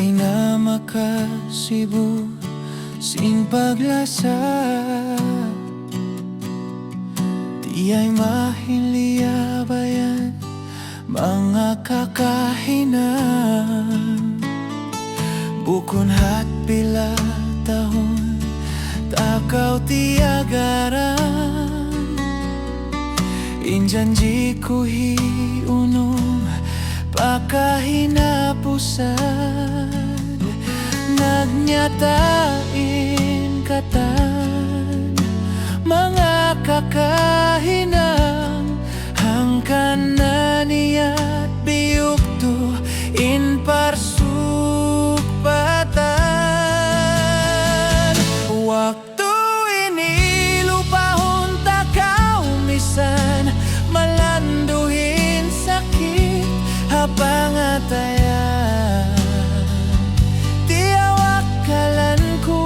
Way na makasibu sing paglasa, di ay mahiliabayan mga kakahinan. Bukon hat pila tahon takaw tiagaran, injanji kuhi unong pakahinapusan. Nagnyatain katan mga kakahinang hangkan na niya't biyukto in parsuk patan. Waktu ini lupahon takaw misan malanduhin sakit hapangatayan. Tiawakalanku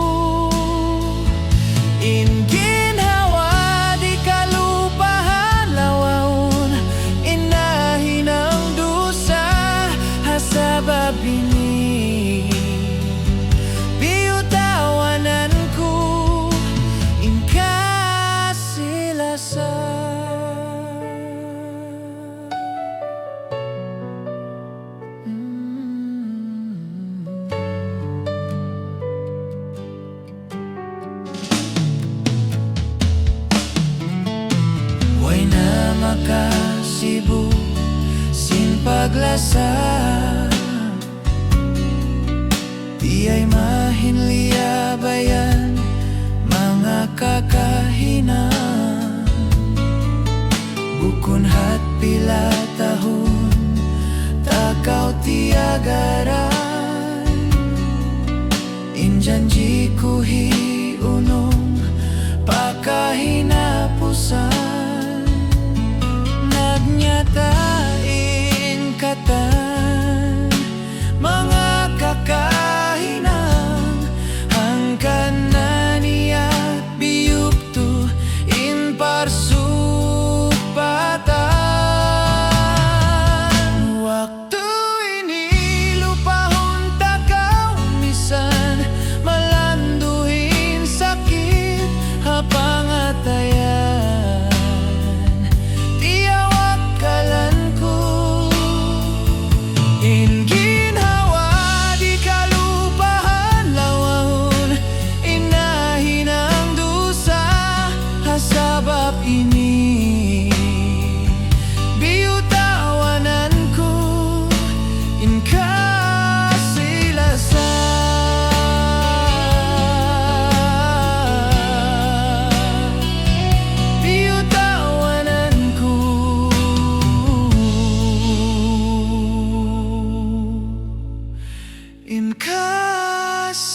in ginhawa di kalupahan lawaon, inahin ang dusa hasabab ini biyutawananku in kasilasan. Way na makasibu sin paglasa, di ay mahinliabayan mga kakahinan. Bukon hat pila tahon takaw tiagaran, injanji kuhi unong pakahinapusan. Nagnyatain katan mga kakahinang hangkan na niya't biyukto in parsuk patan. Waktu ini lupahon takaw misan malanduhin sakit hapangatayan. In ginhawa di kalupahan lawaon, inahin ang dusa hasabab ini biyutawananku in kasilasan. Biyutawananku in kasilasan.